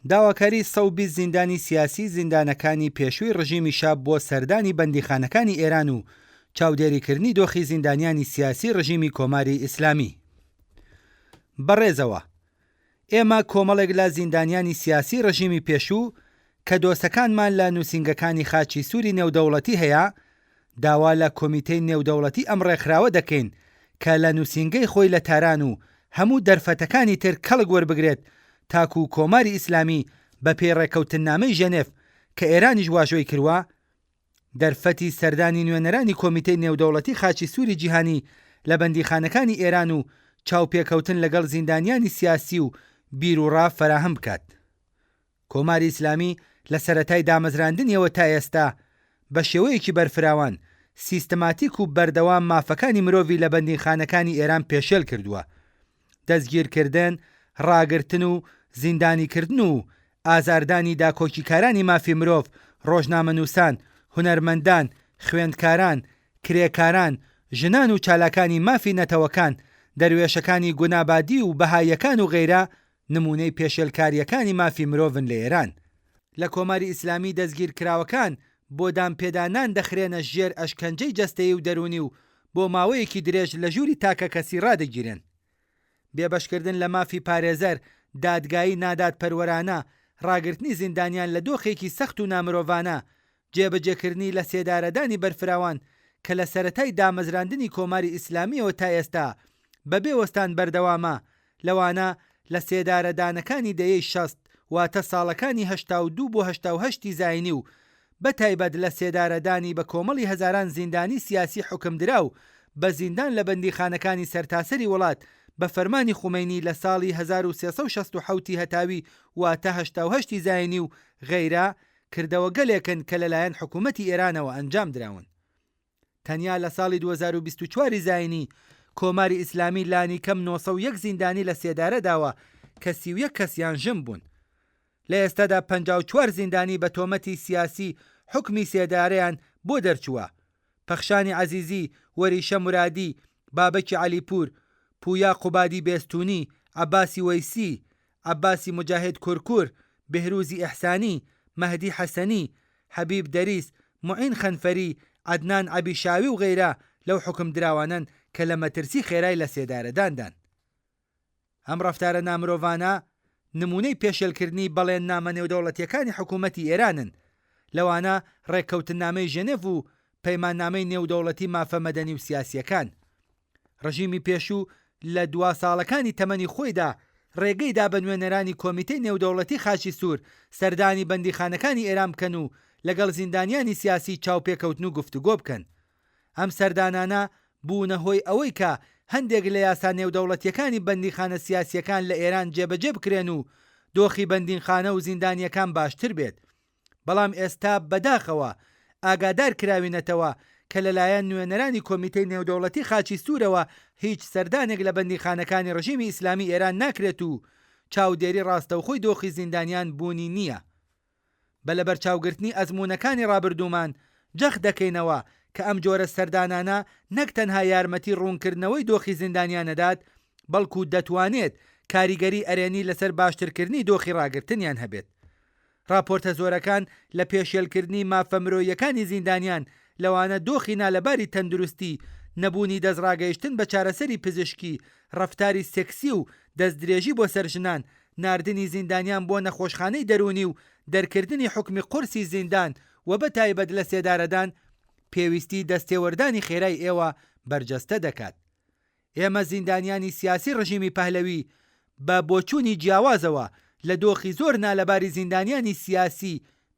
داواکاری 120 زیندانی سیاسی زیندانەکانی پێشووی ڕژیمی شاب بۆ سەردانی بەندیخانەکانی ئێران و چاودێریکردنی دۆخی زیندانیانی سیاسی ڕژیمی کۆماری ئیسلامی. بەڕێزەوە، ئێمە کۆمەڵێک لە زیندانیانی سیاسی ڕژیمی پێشوو کە دۆسەکانمان لە نووسینگەکانی خاچی سووری نێودەوڵەتی هەیە، داوا لە کۆمیتەی نێودەوڵەتی ئەم ڕێکخراوە دەکەین کە لە نووسینگەی خۆی لە تاران و هەموو دەرفەتەکانی تر کەڵک وەربگرێت تاکو و کۆماری ئیسلامی بە پێڕێکەوتنامەی ژەنێف کە ئێرانیش واژۆی کردووە، دەرفەتی سەردانی نوێنەرانی کۆمیتەی نێودەوڵەتی خاچی سووری جیهانی لە بەندیخانەکانی ئێران و چاوپێکەوتن لەگەڵ زیندانیانی سیاسی و بیر و ڕاو فەراهم بکات. کۆماری ئیسلامی لە سەرەتای دامەزراندنیەوە تا ئێستا بە شێوەیەکی بەرفراوان سیستەماتیک و بەردەوام مافەکانی مرۆڤی لە بەندیخانەکانی ئێران پێشێل کردووە. دەستگیرکردن، ڕاگرتن و زیندانیکردن و ئازاردانی داکۆکیکارانی مافی مرۆڤ، ڕۆژنامەنووسان، هونەرمەندان، خوێندکاران، کرێکاران، ژنان و چالاکانی مافی نەتەوەکان، دەروێشەکانی گونابادی و بەهاییەکان و غەیرە نمونەی پێشێلکاریەکانی مافی مرۆڤن لە ئێران. لە کۆماری ئیسلامی دەستگیرکراوەکان بۆ دامپێدانان دەخرێنە ژێر ئەشکەنجەی جەستەیی و دەرونی و بۆ ماوەیەکی درێژ لە ژووری تاکە کەسی ڕادەگیرن. بێبەشکردن لە مافی پارێزەر، دادگایی نادادپەروەرانە، ڕاگرتنی زیندانیان لە دۆخێکی سەخت و نامرۆڤانە، جێبەجێکردنی لە سێدارەدانی بەرفراوان کە لە سەرەتای دامەزراندنی کۆماری ئیسلامیەوە تا ئێستا بەبێ وەستان بەردەوامە، لەوانە لە سێدارەدانەکانی دەیەی 60 واتە ساڵەکانی 82 بۆ 88 زاینی و بەتایبەت لە سێدارەدانی بە کۆمەڵی هەزاران زیندانی سیاسی حکمدرا و بە زیندان لە بەندیخانەکانی سەرتاسەری وڵات بە فەرمانی خومەینی لە ساڵی 1367 هەتاوی واتە 88 زاینی و غەیرە کردەوە گەلێکن کە لەلایەن حکوومەتی ئێرانەوە ئەنجام دراون. تەنیا لە ساڵی 2024 زاینی کۆماری ئیسلامی لانی کەم 901 زیندانی لە سێدارە داوە کە 31 کەسیان ژم بوون. لە ئێستادا 54 زیندانی بە تۆمەتی سیاسی حکمی سێدارەیان بۆ دەرچووە: پەخشانی عەزیزی، وەریشە مرادی، بابەکی عەلیپور، پویا قوبادی بێستونی، عەباسی وەیسی، عەباسی مجاهد کورکور، بهروزی ئیحسانی، مەهدی حەسەنی، حەبیب دەریس، موعین خەنفەری، عەدنان عەبیشاوی و غەیرە لەو حکم دراوانن کە لە مەترسی خێرای لە سێدارەداندان. ئەم ڕەفتارە نامرۆڤانە نمونەی پێشێلکردنی بەڵێن نامە نێودەوڵەتیەکانی حکوومەتی ئێرانن، لەوانە ڕێککەوتنامەی ژەنێڤ و پەیماننامەی نێودەوڵەتی مافە مەدەنی و سیاسیەکان. ڕژیمی پێشوو لە 2 ساڵەکانی تەمەنی خۆیدا ڕێگەیدا بە نوێنەرانی کۆمیتەی نێودەوڵەتی خاچی سوور سەردانی بەندیخانەکانی ئێران بکەن و لەگەڵ زیندانیانی سیاسی چاوپێکەوتن و گفتوگۆ بکەن. ئەم سەردانانە بوونە هۆی ئەوەی کە هەندێک لە یاسا نێودەوڵەتیەکانی بەندیخانە سیاسیەکان لە ئێران جێبەجێ بکرێن و دۆخی بەندیخانە و زیندانیەکان باشتر بێت. بەڵام ئێستا بەداخەوە ئاگادار کراوینەتەوە کە لەلایەن نوێنەرانی کۆمیتەی نێودەوڵەتی خاچی سوورەوە هیچ سەردانێک لە بەندیخانەکانی ڕژیمی ئیسلامی ئێران ناکرێت و چاودێری ڕاستەوخۆی دۆخی زیندانیان بوونی نییە. بە لەبەر چاوگرتنی ئەزموونەکانی ڕابردوومان جەخ دەکەینەوە کە ئەم جۆرە سەردانانە نەک تەنها یارمەتی ڕوونکردنەوەی دۆخی زیندانیانەدات، بەڵکو دەتوانێت کاریگەری ئەرێنی لەسەر باشترکردنی دۆخی ڕاگرتنیان هەبێت. راپۆرتە زۆرەکان لە پێشێلکردنی مافە مرۆییەکانی زیندانیان لەوانە دۆخی نالەباری تەندروستی، نەبوونی دەستڕاگەیشتن بە چارەسەری پزیشکی، ڕەفتاری سێکسی و دەستدرێژی بۆ سەرژنان، ناردنی زیندانیان بۆ نەخۆشخانەی دەرونی و دەرکردنی حکمی قورسی زیندان و بەتایبەت لە سێدارەدان پێویستی دەستێوەردانی خێرای ئێوە بەرجەستە دەکات. ئێمە زیندانیانی سیاسی ڕژیمی پەهلەوی بە بۆچوونی جیاوازەوە لە دۆخی زۆر نالەباری زیندانیانی سیاسی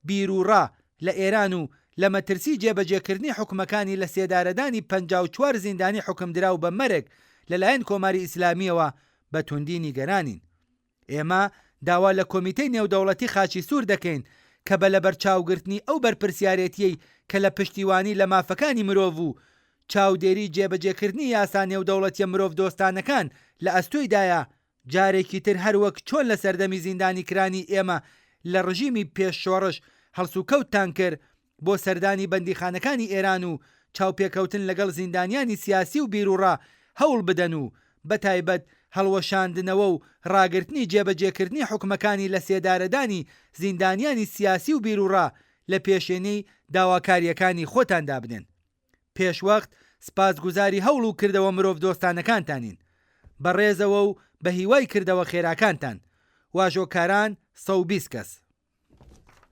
بیر و ڕا لە ئێران و لە مەترسی جێبەجێکردنی حکومەکانی لە سێدارەدانی 54 زیندانی حکمدرا و بە مەرگ لەلایەن کۆماری ئیسلامیەوە بە توندی نیگەرانین. ئێمە داوا لە کۆمیتەی نێودەوڵەتی خاچی سوور دەکەین کە بە لەبەر چاوگرتنی ئەو بەرپرسیارەتیەی کە لە پشتیوانی لە مافەکانی مرۆڤ و چاودێری جێبەجێکردنی یاسا نێودەوڵەتیە مرۆڤ دۆستانەکان لە ئەستۆیدایە جارێکی تر هەروەک چۆن لە سەردەمی زیندانی کرانی ئێمە لە ڕژیمی پێششۆڕش هەڵسوکەوتتان کرد بۆ سەردانی بەندیخانەکانی ئێران و چاوپێکەوتن لەگەڵ زیندانیانی سیاسی و بیرروڕا هەوڵ بدەن و بەتایبەت هەڵوەشاندنەوە و ڕاگررتنی جێبەجێکردنی حکومەکانی لە سێدارەدانی زیندانیانی سیاسی و بیرروڕا لە پێشێنەی داواکاریەکانی خۆتاندا بدەن. پێشوەخت سپاسگوزاری هەوڵ و کردەوە مرۆڤ دۆستانەکانتانین. بەڕێزەوە و بە هیوای کردەوە خێراکانتان. واژۆکاران 120 کەس.